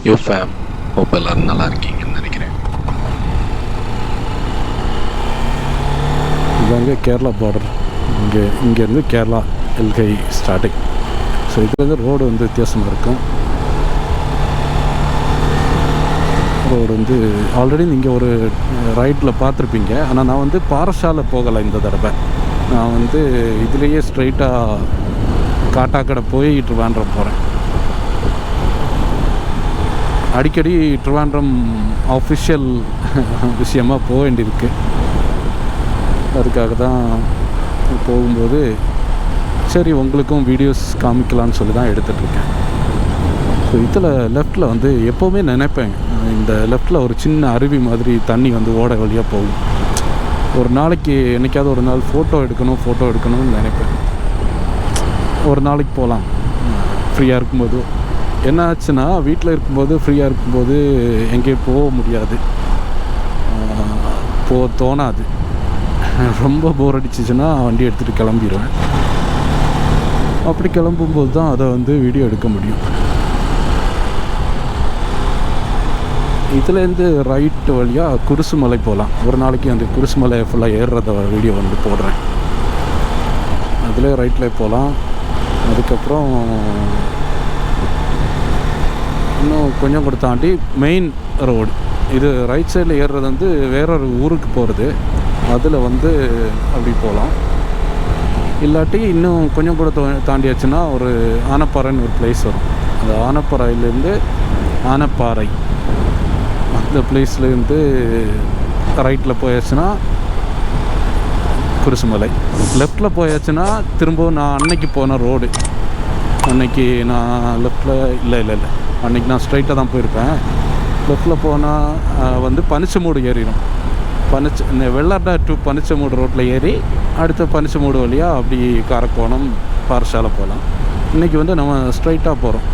You fame, hope எல்லோரும் நல்லா இருக்கீங்கன்னு நினைக்கிறேன். இதாங்க கேரளா பார்டர். இங்கேருந்து கேரளா எல்கை ஸ்டார்டிங். ஸோ இதுலேருந்து ரோடு வந்து வித்தியாசமாக இருக்கும். ரோடு வந்து ஆல்ரெடி நீங்கள் ஒரு ரைட்டில் பார்த்துருப்பீங்க. ஆனால் நான் வந்து பாரசாலை போகலை இந்த தடவை. நான் வந்து இதுலேயே ஸ்ட்ரைட்டாக காட்டாக்கடை போய் ட்ரிவாண்ட்ரம் போகிறேன். அடிக்கடி ட்ரிவாண்ட்ரம் ஆஃபிஷியல் விஷயமாக போக வேண்டியிருக்கு. அதுக்காக தான் போகும்போது சரி உங்களுக்கும் வீடியோஸ் காமிக்கலான்னு சொல்லி தான் எடுத்துகிட்ருக்கேன். ஸோ இதில் லெஃப்டில் வந்து எப்போவுமே நினைப்பேன், இந்த லெஃப்டில் ஒரு சின்ன அருவி மாதிரி தண்ணி வந்து ஓட வழியாக போகும். ஒரு நாளைக்கு என்றைக்காவது ஒரு நாள் ஃபோட்டோ எடுக்கணும்னு நினைப்பேன். ஒரு நாளைக்கு போகலாம் ஃப்ரீயாக இருக்கும்போது. என்ன ஆச்சுன்னா, வீட்டில் இருக்கும்போது ஃப்ரீயாக இருக்கும்போது எங்கேயும் போக முடியாது, தோணாது. ரொம்ப போர் அடிச்சிச்சுன்னா வண்டி எடுத்துகிட்டு கிளம்பிடுவேன். அப்படி கிளம்பும்போது தான் அதை வந்து வீடியோ எடுக்க முடியும். இதுலேருந்து ரைட்டு வழியாக குருசுமலை போகலாம். ஒரு நாளைக்கு அந்த குருசுமலை ஃபுல்லாக ஏறுறத வீடியோ வந்து போடுறேன். அதில் ரைட்டில் போகலாம். அதுக்கப்புறம் இன்னும் கொஞ்சம் கூட தாண்டி மெயின் ரோடு, இது ரைட் சைடில் ஏறுறது வந்து வேறொரு ஊருக்கு போகிறது. அதில் வந்து அப்படி போகலாம். இல்லாட்டி இன்னும் கொஞ்சம் கூட தாண்டியாச்சுன்னா ஒரு ஆனப்பாறைன்னு ஒரு பிளேஸ் வரும். அந்த ஆனப்பாறையிலேருந்து ஆனப்பாறை அந்த பிளேஸ்லேருந்து ரைட்டில் போயாச்சுன்னா குருசுமலை. லெஃப்டில் போயாச்சுன்னா திரும்பவும் நான் அன்னைக்கு போன ரோடு. அன்னைக்கு நான் லெஃப்டில் இல்லை அன்றைக்கி நான் ஸ்ட்ரைட்டாக தான் போயிருப்பேன். லெஃப்டில் போனால் வந்து பனிச்சமூடு ஏறிடும். இந்த வெள்ளாட்டா டு பனிச்சமூடு ரோட்டில் ஏறி அடுத்த பனிச்சமூடு வழியாக அப்படி காரக்கோணம் பாரசாலை போகலாம். இன்றைக்கி வந்து நம்ம ஸ்ட்ரைட்டாக போகிறோம்.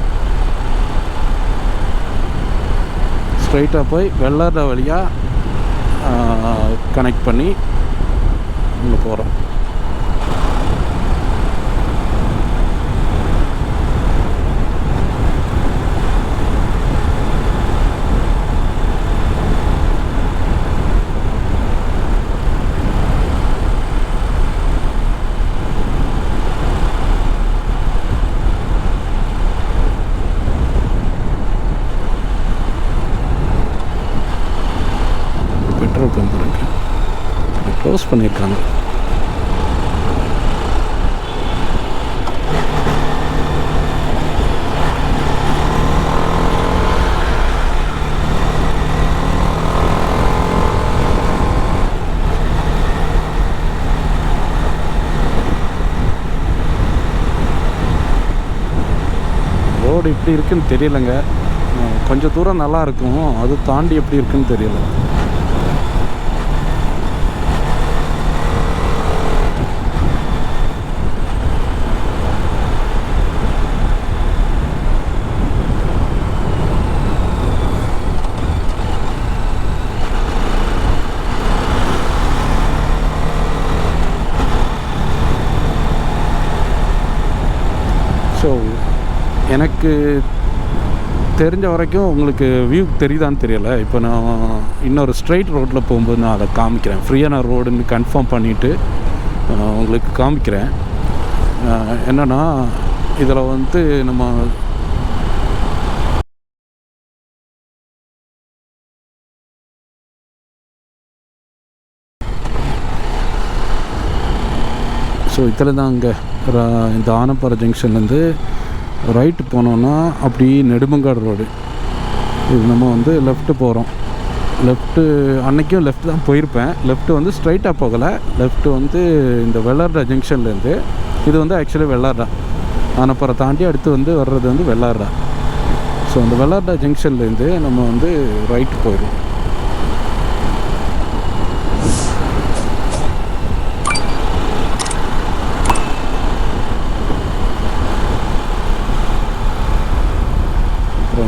ஸ்ட்ரைட்டாக போய் வெள்ளாட்டா வழியாக கனெக்ட் பண்ணி இங்கே போகிறோம். பெட்ரோல் பம்ப் இருக்கு, க்ளோஸ் பண்ணியிருக்காங்க. ரோடு இப்படி இருக்குன்னு தெரியலைங்க. கொஞ்சம் தூரம் நல்லா இருக்கும், அது தாண்டி எப்படி இருக்குன்னு தெரியல. ஸோ எனக்கு தெரிஞ்ச வரைக்கும் உங்களுக்கு வியூ தெரியுதான்னு தெரியலை. இப்போ நான் இன்னொரு ஸ்ட்ரைட் ரோட்டில் போகும்போது நான் அதை காமிக்கிறேன். ஃப்ரீயான ரோடுன்னு கன்ஃபார்ம் பண்ணிவிட்டு உங்களுக்கு காமிக்கிறேன். என்னென்னா இதில் வந்து நம்ம ஸோ இதில் தான் இங்கே இந்த ஆனப்பாறை ஜங்ஷன்லேருந்து ரைட்டு போனோன்னா அப்படி நெடுமங்காடு ரோடு. இது நம்ம வந்து லெஃப்ட்டு போகிறோம். லெஃப்ட்டு அன்றைக்கும் லெஃப்ட் தான் போயிருப்பேன். லெஃப்ட்டு வந்து ஸ்ட்ரைட்டாக போகலை. லெஃப்ட்டு வந்து இந்த வெள்ளார்டா ஜங்ஷன்லேருந்து, இது வந்து ஆக்சுவலி வெள்ளார்டா, ஆனப்பாறை தாண்டி அடுத்து வந்து வர்றது வந்து வெள்ளார்டா. ஸோ அந்த வெள்ளார்டா ஜங்ஷன்லேருந்து நம்ம வந்து ரைட்டு போயிடுவோம்.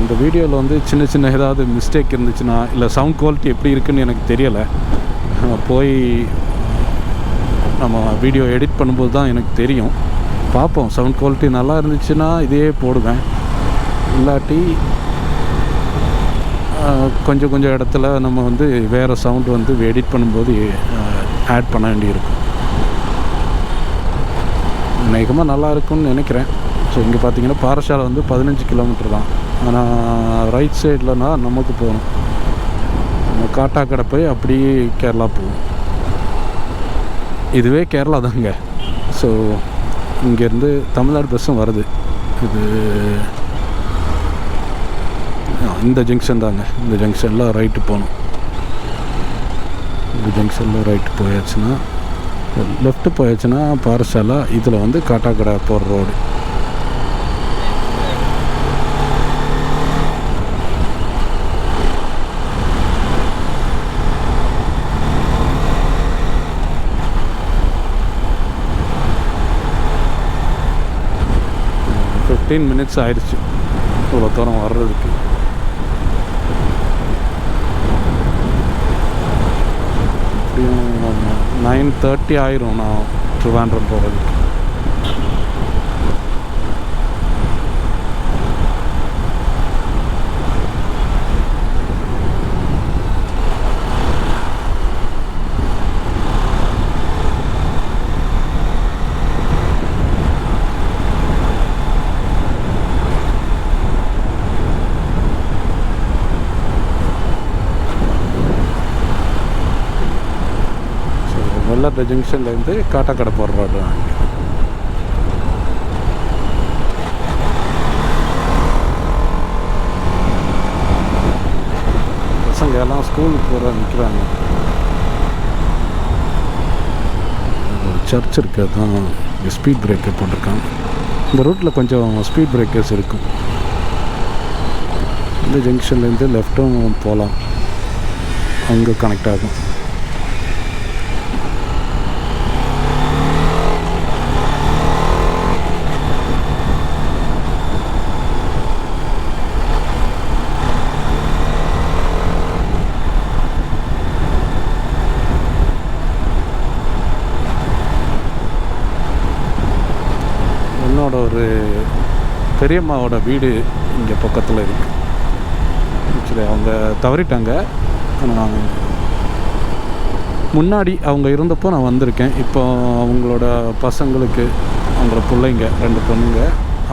இந்த வீடியோவில் வந்து சின்ன ஏதாவது மிஸ்டேக் இருந்துச்சுன்னா, இல்லை சவுண்ட் குவாலிட்டி எப்படி இருக்குதுன்னு எனக்கு தெரியலை. போய் நம்ம வீடியோ எடிட் பண்ணும்போது தான் எனக்கு தெரியும். பார்ப்போம். சவுண்ட் குவாலிட்டி நல்லா இருந்துச்சுன்னா இதே போடுவேன். இல்லாட்டி கொஞ்சம் கொஞ்சம் இடத்துல நம்ம வந்து வேறு சவுண்டு வந்து எடிட் பண்ணும்போது ஆட் பண்ண வேண்டியிருக்கும். அநேகமாக நல்லா இருக்கும்னு நினைக்கிறேன். ஸோ இங்கே பார்த்தீங்கன்னா பாறசாலை வந்து 15 கிலோமீட்டர் தான். ஆனால் ரைட் சைட்லனா நமக்கு போகணும். நம்ம காட்டாக்கடை போய் அப்படியே கேரளா போகும். இதுவே கேரளா தாங்க. ஸோ இங்கேருந்து தமிழ்நாடு பஸ்ஸும் வருது. இது இந்த ஜங்ஷன் தாங்க. இந்த ஜங்ஷனில் ரைட்டு போகணும். இந்த ஜங்ஷனில் ரைட்டு போயாச்சுன்னா லெஃப்ட்டு போயாச்சுன்னா பாறசாலை. இதில் வந்து காட்டாக்கடை போகிற ரோடு. மினிட்ஸ் ஆயிடுச்சு இவ்வளோ தூரம் வர்றதுக்கு. எப்படியும் 9:30 ஆயிரும் நான் ட்ரிவாண்ட்ரம் போகிறதுக்கு. வெள்ளாட்ட ஜங்ஷன்லேருந்து காட்டாக்கடை போகிற ரோடு. பசங்க எல்லாம் ஸ்கூலுக்கு போகிற நிற்கிறாங்க. சர்ச் இருக்குது, அதுதான் இங்கே ஸ்பீட் பிரேக்கர் போட்டிருக்காங்க. இந்த ரூட்டில் கொஞ்சம் ஸ்பீட் பிரேக்கர்ஸ் இருக்கும். இந்த ஜங்ஷன்லேருந்து லெஃப்ட்டும் போகலாம், அங்கே கனெக்ட் ஆகும். ஒரு பெரியம்மாவோட வீடு இங்கே பக்கத்தில் இருக்குது. ஆக்சுவலி அவங்க தவறிட்டாங்க. ஆனால் முன்னாடி அவங்க இருந்தப்போ நான் வந்திருக்கேன். இப்போ அவங்களோட பசங்களுக்கு, அவங்களோட பிள்ளைங்க 2 பொண்ணுங்க,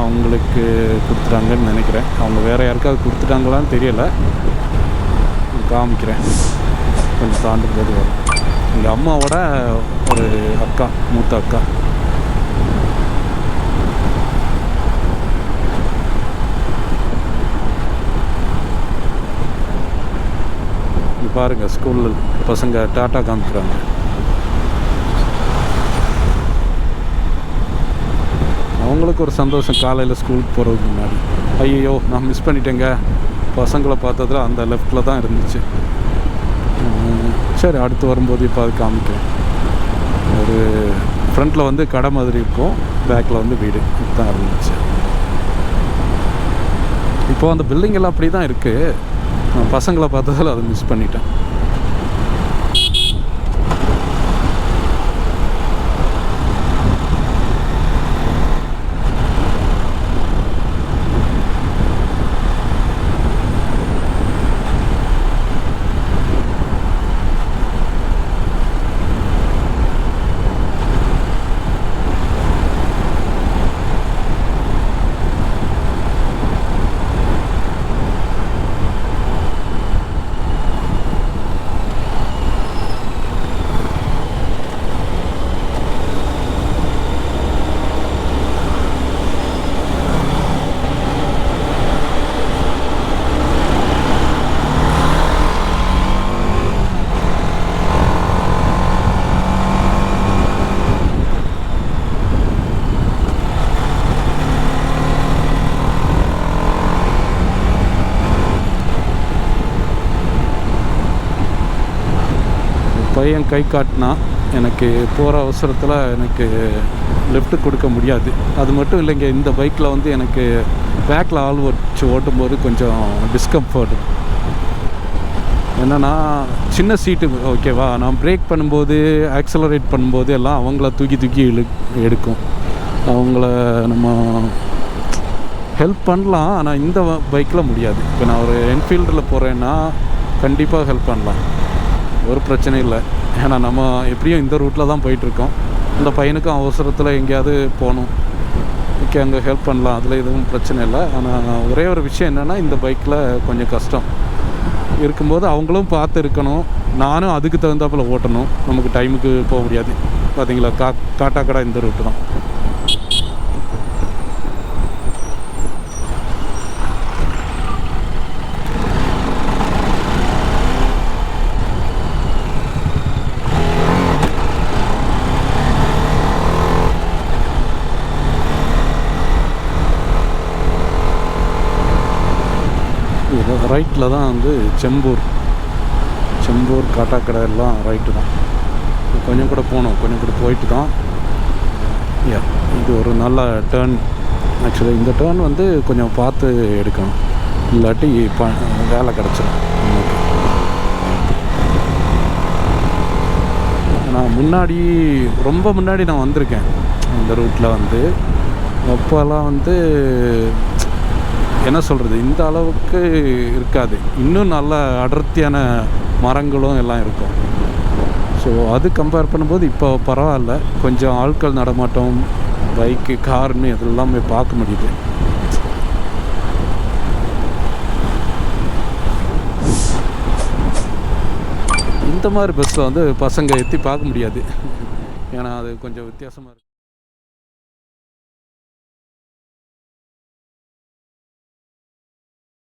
அவங்களுக்கு கொடுத்துட்டாங்கன்னு நினைக்கிறேன். அவங்க வேறு யாருக்காவது கொடுத்துட்டாங்களான்னு தெரியலை. காமிக்கிறேன், கொஞ்சம் தாண்டும் போது வரும். எங்கள் அம்மாவோட ஒரு அக்கா, மூத்த அக்கா. பாருங்கள், ஸ்கூலில் பசங்க டாட்டா காமிக்கிறாங்க. அவங்களுக்கு ஒரு சந்தோஷம் காலையில் ஸ்கூலுக்கு போகிறதுக்கு முன்னாடி. ஐயோ நான் மிஸ் பண்ணிட்டேங்க, பசங்களை பார்த்ததில் அந்த லெஃப்டில் தான் இருந்துச்சு. சரி, அடுத்து வரும்போது இப்போ அது காமிக்கிறேன். ஒரு ஃப்ரண்ட்டில் வந்து கடை மாதிரி இருக்கும், பேக்கில் வந்து வீடு தான் இருந்துச்சு. இப்போது அந்த பில்டிங் எல்லாம் அப்படி தான் இருக்குது. நான் பசங்களை பார்த்ததில் அதை மிஸ் பண்ணிட்டேன். பையன் கை காட்டினா எனக்கு போகிற அவசரத்தில் எனக்கு லெஃப்ட்டு கொடுக்க முடியாது. அது மட்டும் இல்லைங்க, இந்த பைக்கில் வந்து எனக்கு பேக்கில் ஆள் வச்சு ஓட்டும்போது கொஞ்சம் டிஸ்கம்ஃபர்ட். என்னென்னா சின்ன சீட்டு ஓகேவா, நான் பிரேக் பண்ணும்போது ஆக்சலரேட் பண்ணும்போது எல்லாம் அவங்கள தூக்கி எடுக்கும். அவங்கள நம்ம ஹெல்ப் பண்ணலாம், ஆனால் இந்த பைக்கில் முடியாது. இப்போ நான் ஒரு என்ஃபீல்டில் போகிறேன்னா கண்டிப்பாக ஹெல்ப் பண்ணலாம், ஒரு பிரச்சனை இல்லை. ஏன்னா நம்ம எப்படியும் இந்த ரூட்டில் தான் போயிட்டுருக்கோம். இந்த பையனுக்கும் அவசரத்தில் எங்கேயாவது போகணும், ஓகே, அங்கே ஹெல்ப் பண்ணலாம், அதில் எதுவும் பிரச்சனை இல்லை. ஆனால் ஒரே ஒரு விஷயம் என்னென்னா, இந்த பைக்கில் கொஞ்சம் கஷ்டம் இருக்கும்போது அவங்களும் பார்த்து இருக்கணும், நானும் அதுக்கு தகுந்தாப்பில் ஓட்டணும். நமக்கு டைமுக்கு போக முடியாது. பார்த்தீங்களா, காட்டாக்கடை இந்த ரூட்டு தான். ரைட்டில் தான் வந்து செம்பூர் காட்டாக்கடை எல்லாம் ரைட்டு தான். கொஞ்சம் கூட போகணும், கொஞ்சம் கூட போயிட்டு தான். இது ஒரு நல்ல டேர்ன். ஆக்சுவலி இந்த டேர்ன் வந்து கொஞ்சம் பார்த்து எடுக்கணும், இல்லாட்டி வேலை கிடச்சிடும். நான் ரொம்ப முன்னாடி நான் வந்திருக்கேன் இந்த ரூட்டில் வந்து. அப்போல்லாம் வந்து என்ன சொல்கிறது, இந்த அளவுக்கு இருக்காது, இன்னும் நல்ல அடர்த்தியான மரங்களும் எல்லாம் இருக்கும். ஸோ அது கம்பேர் பண்ணும்போது இப்போ பரவாயில்ல, கொஞ்சம் ஆட்கள் நடமாட்டம், பைக்கு, கார்னு இதெல்லாமே பார்க்க முடியுது. இந்த மாதிரி பஸ்ஸில் வந்து பசங்க எத்தி பார்க்க முடியாது, ஏன்னா அது கொஞ்சம் வித்தியாசமாக இருக்குது.